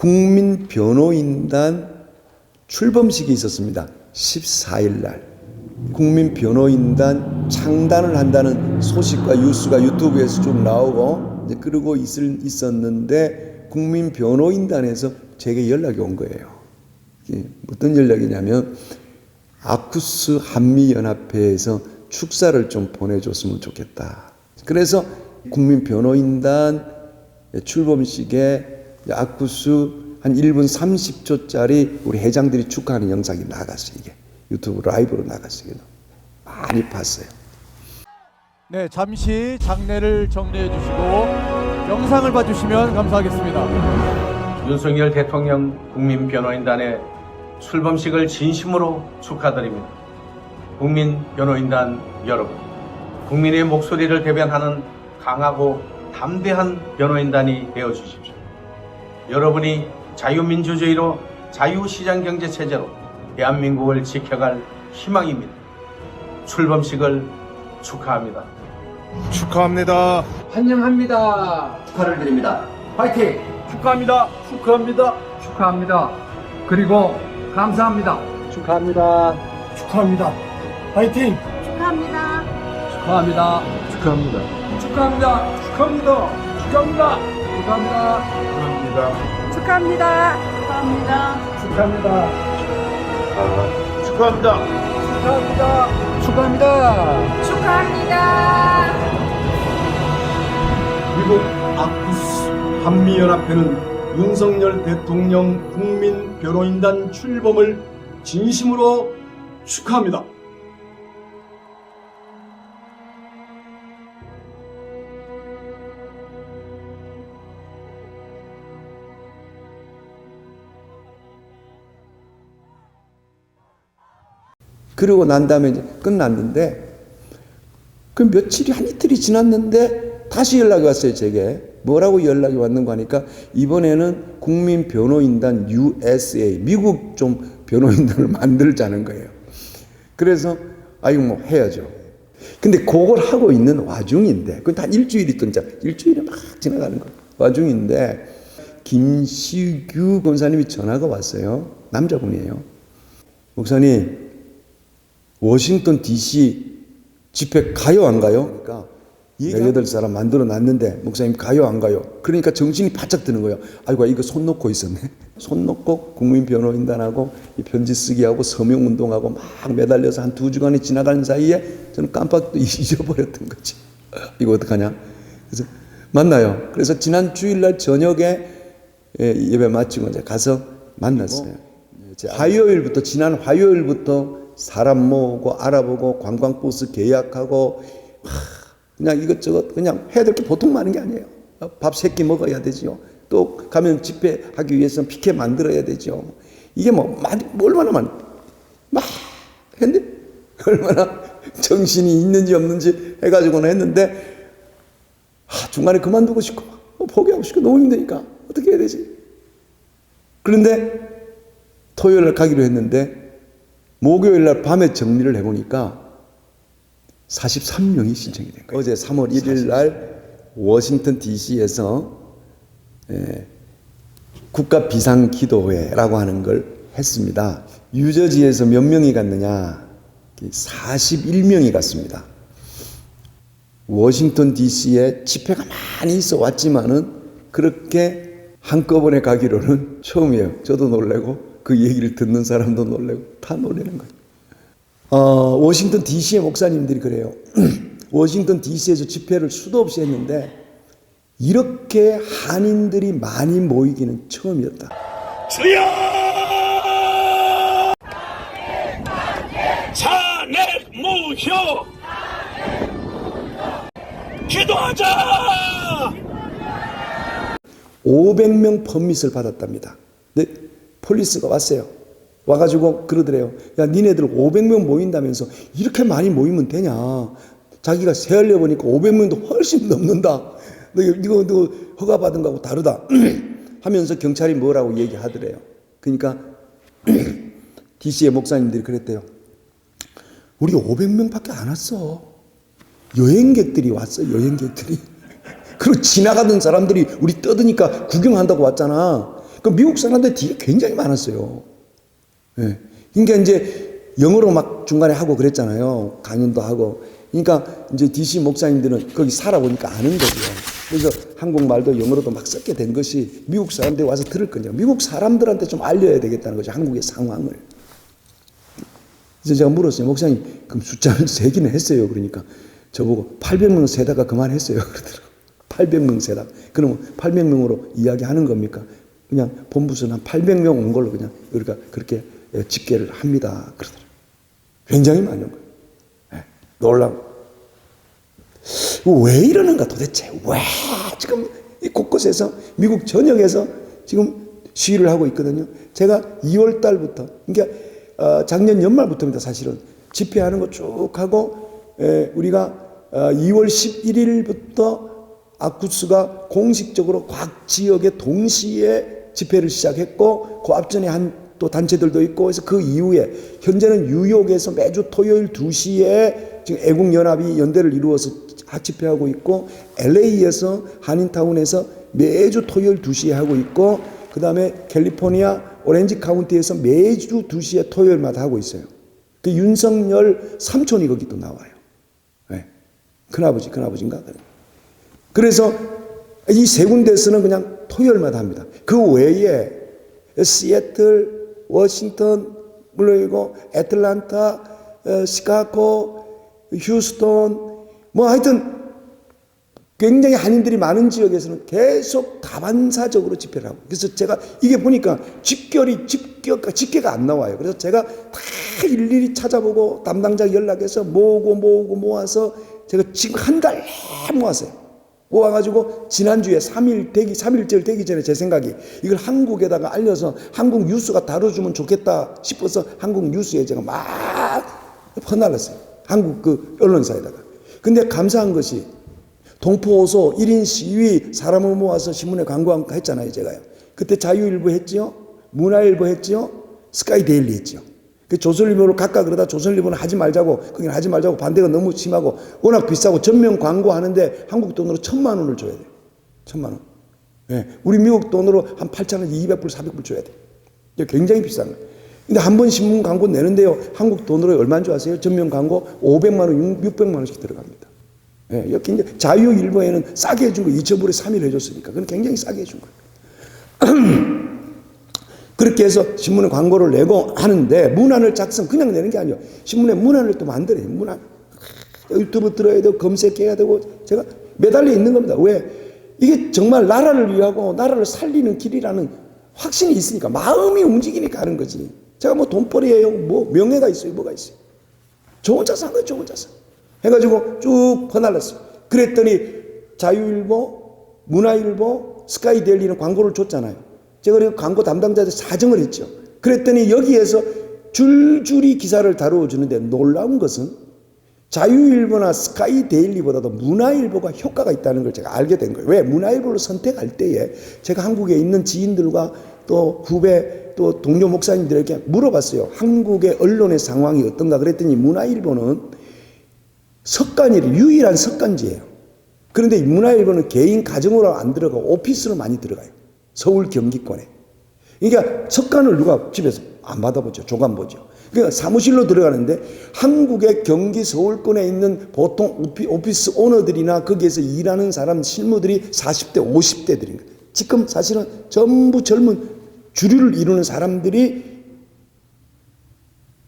국민변호인단 출범식이 있었습니다. 14일 날 국민변호인단 창단을 한다는 소식과 뉴스가 유튜브에서 좀 나오고 이제 그러고 있었는데 국민변호인단에서 제게 연락이 온 거예요. 어떤 연락이냐면 아쿠스 한미연합회에서 축사를 좀 보내줬으면 좋겠다. 그래서 국민변호인단 출범식에 아쿠스 한 1분 30초짜리 우리 회장들이 축하하는 영상이 나갔어요. 이게 유튜브 라이브로 나갔어요. 많이 봤어요. 네, 잠시 장례를 정리해 주시고 영상을 봐주시면 감사하겠습니다. 윤석열 대통령 국민변호인단의 출범식을 진심으로 축하드립니다. 국민변호인단 여러분, 국민의 목소리를 대변하는 강하고 담대한 변호인단이 되어주십시오. 여러분이 자유민주주의로 자유시장경제체제로 대한민국을 지켜갈 희망입니다. 출범식을 축하합니다. 축하합니다. 환영합니다. 축하를 드립니다. 화이팅! 축하합니다. 축하합니다. 축하합니다. 그리고 감사합니다. 축하합니다. 축하합니다. 파이팅! 축하합니다. 축하합니다. 축하합니다. 축하합니다. 축하합니다. 축하합니다. 축하합니다. 축하합니다. 축하합니다. 축하합니다. 축하합니다. 축하합니다. 축하합니다. 미국 아쿠스 한미연합회는 윤석열 대통령 국민변호인단 출범을 진심으로 축하합니다. 그러고 난 다음에 이제 끝났는데 그 며칠이 한 이틀이 지났는데 다시 연락이 왔어요. 제게 뭐라고 연락이 왔는가 하니까 이번에는 국민변호인단 USA 미국 좀 변호인단을 만들자는 거예요. 그래서 이거 뭐 해야죠. 근데 그걸 하고 있는 와중인데 그건 다 일주일이 또 이제 일주일이 막 지나가는 거 와중인데 김시규 권사님이 전화가 왔어요. 남자분이에요. 목사님 워싱턴 DC 집회 가요 안 가요? 그러니까 18사람 만들어 놨는데 목사님 가요 안 가요? 그러니까 정신이 바짝 드는 거예요. 아이고 이거 손 놓고 있었네. 손 놓고 국민변호인단하고 이 편지 쓰기하고 서명운동하고 막 매달려서 한 2주간이 지나가는 사이에 저는 깜빡 잊어버렸던 거지. 이거 어떡하냐? 그래서 만나요. 그래서 지난 주일날 저녁에 예배 마치고 이제 가서 만났어요. 화요일부터 지난 화요일부터 사람 모으고 알아보고 관광버스 계약하고 그냥 이것저것 그냥 해야 될 게 보통 많은 게 아니에요. 밥 3끼 먹어야 되지요. 또 가면 집회하기 위해서는 피켓 만들어야 되죠. 이게 뭐 얼마나 막 했는데 얼마나 정신이 있는지 없는지 해가지고는 했는데 중간에 그만두고 싶고 포기하고 싶고 너무 힘드니까 어떻게 해야 되지? 그런데 토요일 날 가기로 했는데 목요일 날 밤에 정리를 해보니까 43명이 신청이 된 거예요. 어제 3월 1일 날 워싱턴 DC에서 국가 비상기도회라고 하는 걸 했습니다. 뉴저지에서 몇 명이 갔느냐? 41명이 갔습니다. 워싱턴 DC에 집회가 많이 있어 왔지만은 그렇게 한꺼번에 가기로는 처음이에요. 저도 놀래고 그 얘기를 듣는 사람도 놀래고 다 놀라는 거예요. 워싱턴 DC의 목사님들이 그래요. 워싱턴 DC에서 집회를 수도 없이 했는데 이렇게 한인들이 많이 모이기는 처음이었다. 주여! 자넷 무효! 기도하자! 500명 퍼밋을 받았답니다. 근데 폴리스가 왔어요. 와가지고 그러더래요. 야, 니네들 500명 모인다면서 이렇게 많이 모이면 되냐? 자기가 세알려 보니까 500명도 훨씬 넘는다. 너 허가받은 거하고 다르다. 하면서 경찰이 뭐라고 얘기하더래요. 그러니까 DC의 목사님들이 그랬대요. 우리 500명밖에 안 왔어. 여행객들이 왔어. 여행객들이. 그리고 지나가던 사람들이 우리 떠드니까 구경한다고 왔잖아. 그 미국 사람들 뒤에 굉장히 많았어요. 예. 그러니까 이제 영어로 막 중간에 하고 그랬잖아요. 강연도 하고. 그러니까 이제 DC 목사님들은 거기 살아보니까 아는 거죠. 그래서 한국말도 영어로도 막 썼게 된 것이 미국 사람들이 와서 들을 거냐. 미국 사람들한테 좀 알려야 되겠다는 거죠. 한국의 상황을. 그래서 제가 물었어요. 목사님, 그럼 숫자를 세기는 했어요. 그러니까 저보고 800명 세다가 그만했어요. 그러더라고요. 800명 세다. 그러면 800명으로 이야기하는 겁니까? 그냥 본부서는 한 800명 온 걸로 그냥 우리가 그렇게 집계를 합니다. 그러더라고요. 굉장히 많은 거예요. 네, 놀라워. 왜 이러는가 도대체? 왜 지금 이 곳곳에서 미국 전역에서 지금 시위를 하고 있거든요. 제가 2월 달부터, 그러니까 작년 연말부터입니다. 사실은 집회하는 거 쭉 하고 우리가 2월 11일부터 아쿠스가 공식적으로 각 지역에 동시에 집회를 시작했고 그 앞전에 또 단체들도 있고 그래서 그 이후에 현재는 뉴욕에서 매주 토요일 2시에 지금 애국연합이 연대를 이루어서 집회하고 있고 LA에서 한인타운에서 매주 토요일 2시에 하고 있고 그 다음에 캘리포니아 오렌지 카운티에서 매주 2시에 토요일마다 하고 있어요. 그 윤석열 삼촌이 거기 또 나와요. 네. 큰아버지인가? 그래서 이 세 군데에서는 그냥 토요일마다 합니다. 그 외에 시애틀, 워싱턴, 물론이고 애틀란타, 시카고, 휴스턴, 뭐 하여튼 굉장히 한인들이 많은 지역에서는 계속 다반사적으로 집회를 하고. 그래서 제가 이게 보니까 집계가 안 나와요. 그래서 제가 다 일일이 찾아보고 담당자 연락해서 모아서 제가 지금 한 달 모았어요. 모아가지고 지난주에 3일절 되기 전에 제 생각이 이걸 한국에다가 알려서 한국 뉴스가 다뤄주면 좋겠다 싶어서 한국 뉴스에 제가 막 퍼날랐어요. 한국 그 언론사에다가. 근데 감사한 것이 동포호소 1인 시위 사람을 모아서 신문에 광고한 거 했잖아요, 제가요. 그때 자유일보 했지요, 문화일보 했지요, 스카이데일리 했지요. 그 조선일보를 각각 그러다 조선일보는 하지 말자고, 거기는 하지 말자고 반대가 너무 심하고 워낙 비싸고 전면 광고하는데 한국 돈으로 1,000만 원을 줘야 돼요. 1,000만 원. 예, 우리 미국 돈으로 한 8,000원, 200불, 400불 줘야 돼요. 이게 굉장히 비싼 거예요. 근데 한 번 신문 광고 내는데요, 한국 돈으로 얼마인 줄 아세요? 전면 광고 500만 원, 600만 원씩 들어갑니다. 예, 여기 이제 자유일보에는 싸게 해준 거 2,000불에 3일 해줬으니까 그건 굉장히 싸게 해준 거예요. 그렇게 해서 신문에 광고를 내고 하는데 문안을 그냥 내는 게 아니에요. 신문에 문안을 또 만들어요. 문안. 유튜브 들어야 되고 검색해야 되고 제가 매달려 있는 겁니다. 왜? 이게 정말 나라를 위하고 나라를 살리는 길이라는 확신이 있으니까 마음이 움직이니까 하는 거지. 제가 뭐 돈벌이에요. 뭐 명예가 있어요. 뭐가 있어요. 좋은 자산 한 거예요. 좋은 자산. 해가지고 쭉 퍼날랐어요. 그랬더니 자유일보, 문화일보, 스카이데일리는 광고를 줬잖아요. 제가 그리고 광고 담당자한테 사정을 했죠. 그랬더니 여기에서 줄줄이 기사를 다루어 주는데 놀라운 것은 자유일보나 스카이데일리보다도 문화일보가 효과가 있다는 걸 제가 알게 된 거예요. 왜? 문화일보를 선택할 때에 제가 한국에 있는 지인들과 또 후배 또 동료 목사님들에게 물어봤어요. 한국의 언론의 상황이 어떤가 그랬더니 문화일보는 석간이래요. 유일한 석간지예요. 그런데 문화일보는 개인 가정으로 안 들어가고 오피스로 많이 들어가요. 서울 경기권에. 그러니까 석간을 누가 집에서 안 받아보죠. 조간 보죠. 그러니까 사무실로 들어가는데 한국의 경기 서울권에 있는 보통 오피스 오너들이나 거기에서 일하는 사람 실무들이 40대 50대들인 거예요. 지금 사실은 전부 젊은 주류를 이루는 사람들이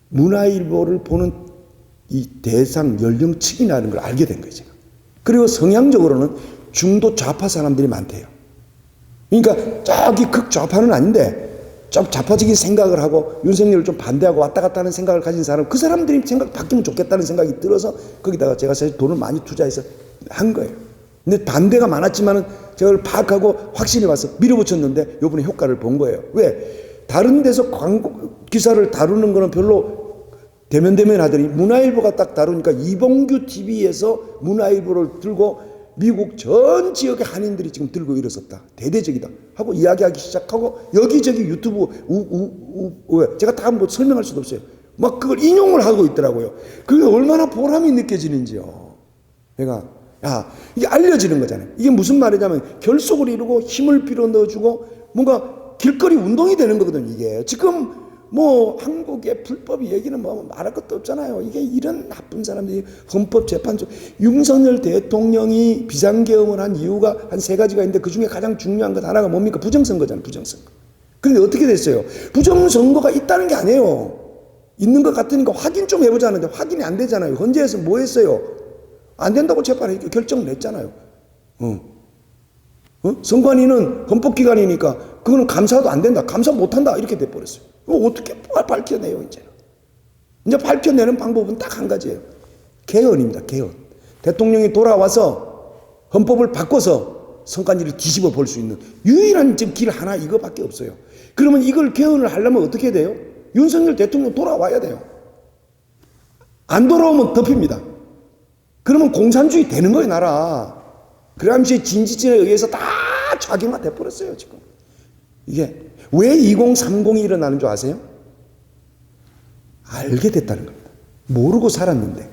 문화일보를 보는 이 대상 연령층이라는 걸 알게 된 거예요. 제가. 그리고 성향적으로는 중도 좌파 사람들이 많대요. 그러니까 저기 극좌파는 아닌데 좀 좌파적인 생각을 하고 윤석열을 좀 반대하고 왔다 갔다 하는 생각을 가진 사람, 그 사람들이 생각 바뀌면 좋겠다는 생각이 들어서 거기다가 제가 사실 돈을 많이 투자해서 한 거예요. 근데 반대가 많았지만은 제가 그걸 파악하고 확신이 와서 밀어붙였는데 요번에 효과를 본 거예요. 왜? 다른 데서 광고 기사를 다루는 거는 별로 대면 하더니 문화일보가 딱 다루니까 이봉규 TV에서 문화일보를 들고 미국 전 지역의 한인들이 지금 들고 일어섰다. 대대적이다. 하고 이야기하기 시작하고 여기저기 유튜브 제가 다 뭐 설명할 수도 없어요. 막 그걸 인용을 하고 있더라고요. 그게 얼마나 보람이 느껴지는지요. 내가 이게 알려지는 거잖아요. 이게 무슨 말이냐면 결속을 이루고 힘을 빌어 넣어주고 뭔가 길거리 운동이 되는 거거든요, 이게. 지금 뭐 한국의 불법 얘기는 뭐 말할 것도 없잖아요. 이게 이런 나쁜 사람들이 헌법재판소, 윤석열 대통령이 비상계엄을 한 이유가 한 3가지가 있는데 그중에 가장 중요한 것 하나가 뭡니까? 부정선거잖아요, 부정선거. 그런데 어떻게 됐어요? 부정선거가 있다는 게 아니에요. 있는 것 같으니까 확인 좀 해보자는데 확인이 안 되잖아요. 헌재에서 뭐 했어요? 안 된다고 재판에 결정을 냈잖아요. 선관위는 헌법기관이니까 그거는 감사도 안 된다. 감사 못한다. 이렇게 돼버렸어요. 어떻게 밝혀내요, 이제는. 이제 밝혀내는 방법은 딱 한 가지예요. 개헌입니다, 개헌. 대통령이 돌아와서 헌법을 바꿔서 선관위를 뒤집어 볼 수 있는 유일한 지금 길 하나 이거밖에 없어요. 그러면 이걸 개헌을 하려면 어떻게 돼요? 윤석열 대통령 돌아와야 돼요. 안 돌아오면 덮입니다. 그러면 공산주의 되는 거예요, 나라. 그 당시에 진지진에 의해서 다 좌경화돼 버렸어요, 지금. 이게 왜 2030이 일어나는 줄 아세요? 알게 됐다는 겁니다. 모르고 살았는데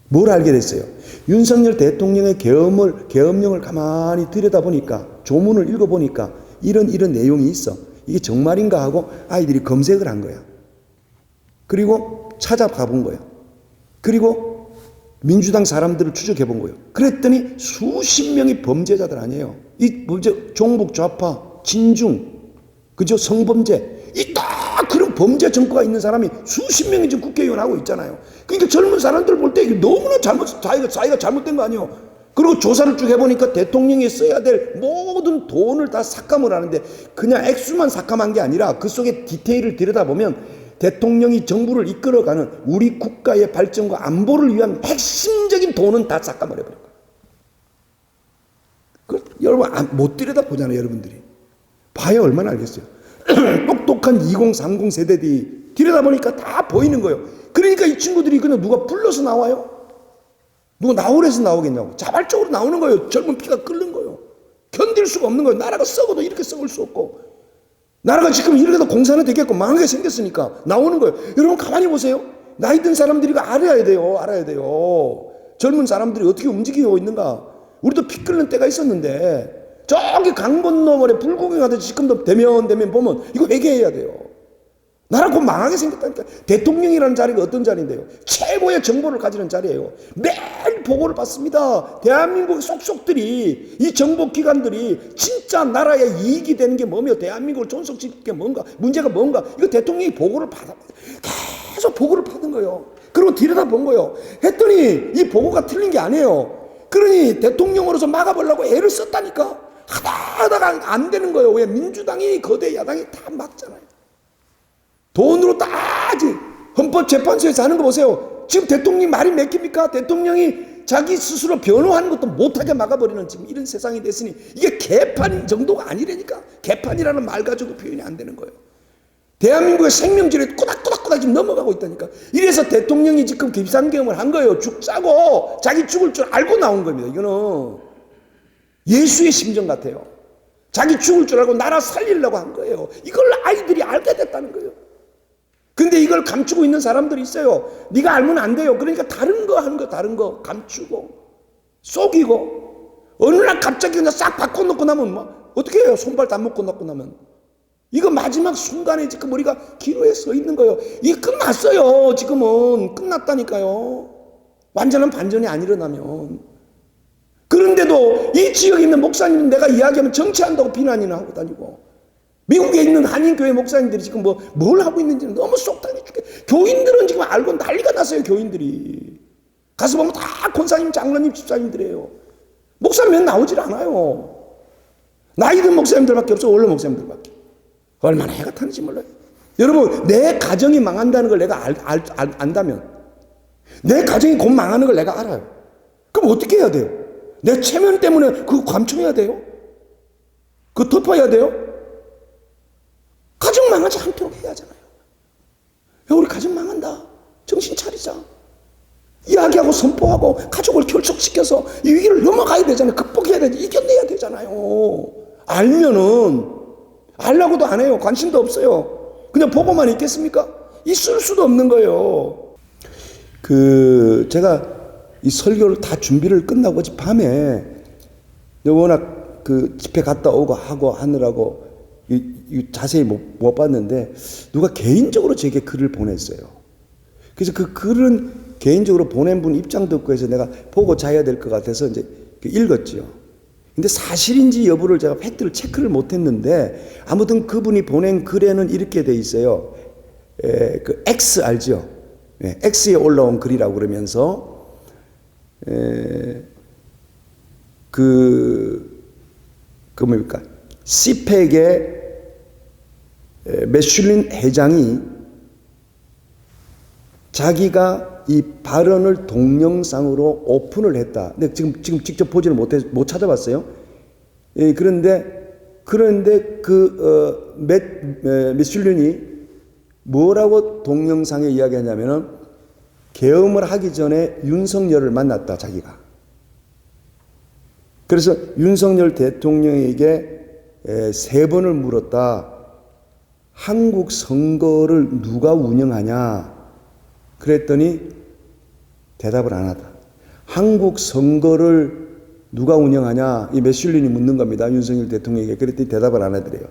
뭘 알게 됐어요? 윤석열 대통령의 계엄령을 가만히 들여다보니까, 조문을 읽어보니까 이런 내용이 있어. 이게 정말인가 하고 아이들이 검색을 한 거야. 그리고 찾아가 본 거야. 그리고 민주당 사람들을 추적해 본 거예요. 그랬더니 수십 명이 범죄자들 아니에요. 이 범죄, 종북 좌파, 진중, 그죠? 성범죄. 이 딱 그런 범죄 전과가 있는 사람이 수십 명이 지금 국회의원 하고 있잖아요. 그러니까 젊은 사람들 볼 때 이게 너무나 자기가 잘못된 거 아니에요. 그리고 조사를 쭉 해보니까 대통령이 써야 될 모든 돈을 다 삭감을 하는데 그냥 액수만 삭감한 게 아니라 그 속에 디테일을 들여다보면 대통령이 정부를 이끌어가는 우리 국가의 발전과 안보를 위한 핵심적인 돈은 다 삭감을 해버린 거예요. 여러분 못 들여다보잖아요, 여러분들이. 봐야 얼마나 알겠어요. 똑똑한 2030 세대들이 들여다보니까 다 보이는 거예요. 그러니까 이 친구들이 그냥 누가 불러서 나와요? 누가 나오래서 나오겠냐고. 자발적으로 나오는 거예요. 젊은 피가 끓는 거예요. 견딜 수가 없는 거예요. 나라가 썩어도 이렇게 썩을 수 없고, 나라가 지금 이렇게도 공산화 되겠고 망하게 생겼으니까 나오는 거예요. 여러분 가만히 보세요. 나이 든 사람들이 알아야 돼요. 젊은 사람들이 어떻게 움직이고 있는가. 우리도 피 끓는 때가 있었는데 저기 강 건너머에 불구경하듯이 지금도 대면 보면 이거 회개해야 돼요. 나라 곧 망하게 생겼다니까. 대통령이라는 자리가 어떤 자리인데요? 최고의 정보를 가지는 자리예요. 매일 보고를 받습니다. 대한민국의 속속들이, 이 정보기관들이 진짜 나라의 이익이 되는 게 뭐며 대한민국을 존속시킬 게 뭔가, 문제가 뭔가, 이거 대통령이 보고를 받아, 계속 보고를 받은 거예요. 그리고 들여다본 거예요. 했더니 이 보고가 틀린 게 아니에요. 그러니 대통령으로서 막아보려고 애를 썼다니까. 하다가 안 되는 거예요. 왜? 민주당이, 거대 야당이 다 막잖아요. 돈으로 따지. 헌법재판소에서 하는 거 보세요. 지금 대통령이 말이 맥힙니까? 대통령이 자기 스스로 변호하는 것도 못하게 막아버리는 지금 이런 세상이 됐으니 이게 개판 정도가 아니라니까. 개판이라는 말 가지고도 표현이 안 되는 거예요. 대한민국의 생명줄에 꼬닥꼬닥 지금 넘어가고 있다니까. 이래서 대통령이 지금 비상계엄을 한 거예요. 죽자고. 자기 죽을 줄 알고 나온 겁니다. 이거는 예수의 심정 같아요. 자기 죽을 줄 알고 나라 살리려고 한 거예요. 이걸 아이들이 알게 됐다는 거예요. 근데 이걸 감추고 있는 사람들이 있어요. 네가 알면 안 돼요. 그러니까 다른 거 하는 거, 다른 거 감추고 속이고 어느 날 갑자기 그냥 싹 바꿔놓고 나면 뭐 어떻게 해요? 손발 다 묶고 놓고 나면 이거 마지막 순간에 지금 우리가 기로에 서 있는 거예요. 이게 끝났어요. 지금은 끝났다니까요. 완전한 반전이 안 일어나면. 그런데도 이 지역에 있는 목사님은 내가 이야기하면 정치한다고 비난이나 하고 다니고, 미국에 있는 한인교회 목사님들이 지금 뭘 하고 있는지는 너무 쏙 다니 죽게. 교인들은 지금 알고 난리가 났어요. 교인들이 가서 보면 다 권사님, 장로님, 집사님들이에요. 목사님 나오질 않아요. 나이 든 목사님들밖에 없어. 원로 목사님들밖에. 얼마나 해가 타는지 몰라요. 여러분, 내 가정이 망한다는 걸 내가 안다면, 내 가정이 곧 망하는 걸 내가 알아요. 그럼 어떻게 해야 돼요? 내 체면 때문에 그거 감춰야 돼요? 그거 덮어야 돼요? 가정 망하지 않도록 해야 하잖아요. 야, 우리 가정 망한다. 정신 차리자. 이야기하고 선포하고 가족을 결속시켜서 이 위기를 넘어가야 되잖아요. 극복해야 되지. 이겨내야 되잖아요. 알면은, 알라고도 안 해요. 관심도 없어요. 그냥 보고만 있겠습니까? 있을 수도 없는 거예요. 제가 이 설교를 다 준비를 끝나고 어젯밤에 워낙 집회 갔다 오고 하고 하느라고 자세히 못 봤는데 누가 개인적으로 제게 글을 보냈어요. 그래서 그 글은 개인적으로 보낸 분 입장 듣고 해서 내가 보고 자야 될 것 같아서 이제 읽었죠. 근데 사실인지 여부를 제가 팩트를 체크를 못 했는데 아무튼 그분이 보낸 글에는 이렇게 돼 있어요. 그 X 알죠? X에 올라온 글이라고 그러면서 그 뭡니까? 시펙의 메슐린 회장이 자기가 이 발언을 동영상으로 오픈을 했다. 근데 지금 직접 보지는 못 찾아봤어요. 그런데 그 메슐린이 뭐라고 동영상에 이야기하냐면은 계엄을 하기 전에 윤석열을 만났다, 자기가. 그래서 윤석열 대통령에게 3번을 물었다. 한국 선거를 누가 운영하냐? 그랬더니 대답을 안 하다. 한국 선거를 누가 운영하냐? 이 메슐린이 묻는 겁니다. 윤석열 대통령에게. 그랬더니 대답을 안 하더래요.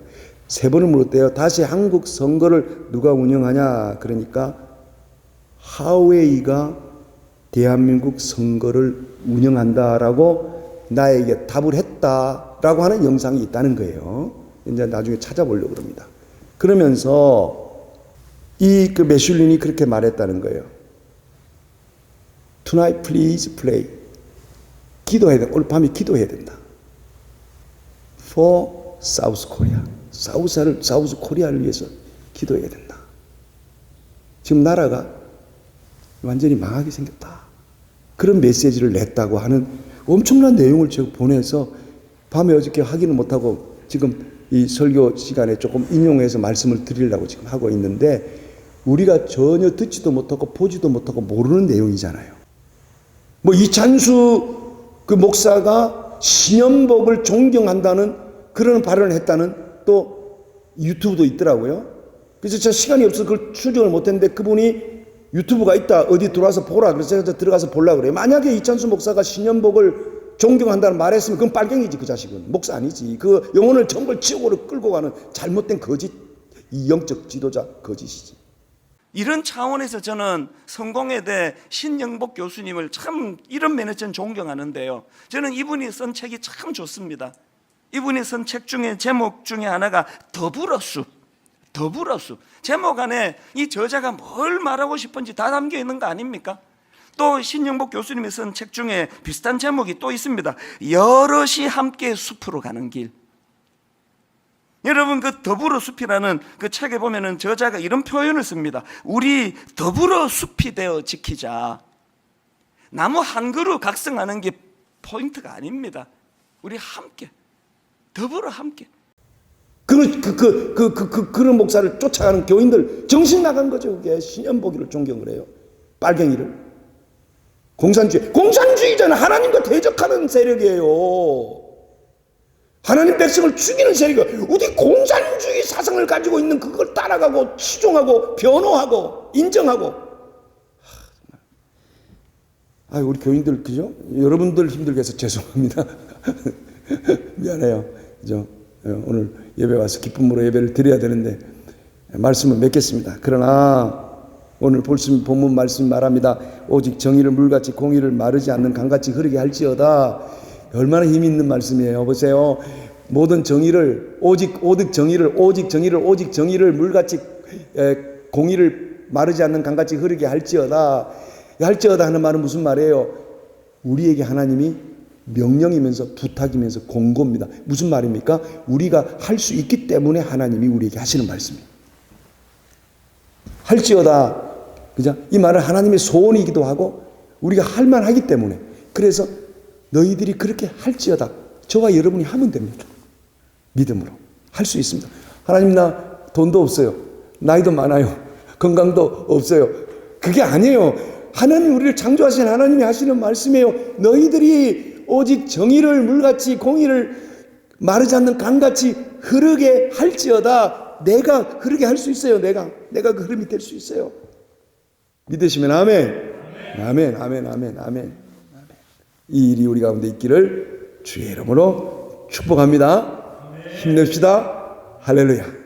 3번을 물었대요. 다시 한국 선거를 누가 운영하냐? 그러니까 하웨이가 대한민국 선거를 운영한다라고 나에게 답을 했다라고 하는 영상이 있다는 거예요. 이제 나중에 찾아보려고 합니다. 그러면서 그 메슐린이 그렇게 말했다는 거예요. Tonight please pray. 기도해야 돼. 오늘 밤에 기도해야 된다. For South Korea. 사우스 코리아를 위해서 기도해야 된다. 지금 나라가 완전히 망하게 생겼다. 그런 메시지를 냈다고 하는 엄청난 내용을 제가 보내서 밤에 어저께 확인을 못하고 지금 이 설교 시간에 조금 인용해서 말씀을 드리려고 지금 하고 있는데 우리가 전혀 듣지도 못하고 보지도 못하고 모르는 내용이잖아요. 뭐 이찬수 그 목사가 신연복을 존경한다는 그런 발언을 했다는 또 유튜브도 있더라고요. 그래서 제가 시간이 없어서 그걸 추적을 못했는데 그분이 유튜브가 있다. 어디 들어와서 보라. 그래서 제가 들어가서 보려고 그래요. 만약에 이찬수 목사가 신연복을 존경한다는 말했으면 그건 빨갱이지, 그 자식은. 목사 아니지. 그 영혼을 정말 지옥으로 끌고 가는 잘못된 거짓, 이 영적 지도자 거짓이지. 이런 차원에서 저는 성공회대 신영복 교수님을 참 이런 면에서 저는 존경하는데요. 저는 이분이 쓴 책이 참 좋습니다. 이분이 쓴 책 중에 제목 중에 하나가 더불어수. 제목 안에 이 저자가 뭘 말하고 싶은지 다 담겨 있는 거 아닙니까? 또 신영복 교수님이 쓴 책 중에 비슷한 제목이 또 있습니다. 여럿이 함께 숲으로 가는 길. 여러분 그 더불어 숲이라는 그 책에 보면은 저자가 이런 표현을 씁니다. 우리 더불어 숲이 되어 지키자. 나무 한 그루 각성하는 게 포인트가 아닙니다. 우리 함께 더불어 함께. 그런 목사를 쫓아가는 교인들 정신 나간 거죠. 그게 신연복이를 존경을 해요. 빨갱이를. 공산주의자는 하나님과 대적하는 세력이에요. 하나님 백성을 죽이는 세력이에요. 어디 공산주의 사상을 가지고 있는 그걸 따라가고 추종하고 변호하고 인정하고. 우리 교인들 그죠? 여러분들 힘들게 해서 죄송합니다. 미안해요. 그죠? 오늘 예배 와서 기쁨으로 예배를 드려야 되는데 말씀을 맺겠습니다. 그러나 오늘 본문 말씀이 말합니다. 오직 정의를 물같이 공의를 마르지 않는 강같이 흐르게 할지어다. 얼마나 힘이 있는 말씀이에요. 보세요. 모든 정의를 오직 정의를 물같이 공의를 마르지 않는 강같이 흐르게 할지어다. 할지어다 하는 말은 무슨 말이에요? 우리에게 하나님이 명령이면서 부탁이면서 공고입니다. 무슨 말입니까? 우리가 할 수 있기 때문에 하나님이 우리에게 하시는 말씀이에요. 할지어다. 그죠? 이 말은 하나님의 소원이기도 하고 우리가 할 만하기 때문에. 그래서 너희들이 그렇게 할지어다. 저와 여러분이 하면 됩니다. 믿음으로 할 수 있습니다. 하나님 나 돈도 없어요. 나이도 많아요. 건강도 없어요. 그게 아니에요. 하나님 우리를 창조하신 하나님이 하시는 말씀이에요. 너희들이 오직 정의를 물같이 공의를 마르지 않는 강같이 흐르게 할지어다. 내가 흐르게 할 수 있어요. 내가 그 흐름이 될 수 있어요. 믿으시면 아멘. 아멘. 아멘. 아멘. 아멘. 이 일이 우리 가운데 있기를 주의 이름으로 축복합니다. 힘냅시다. 할렐루야.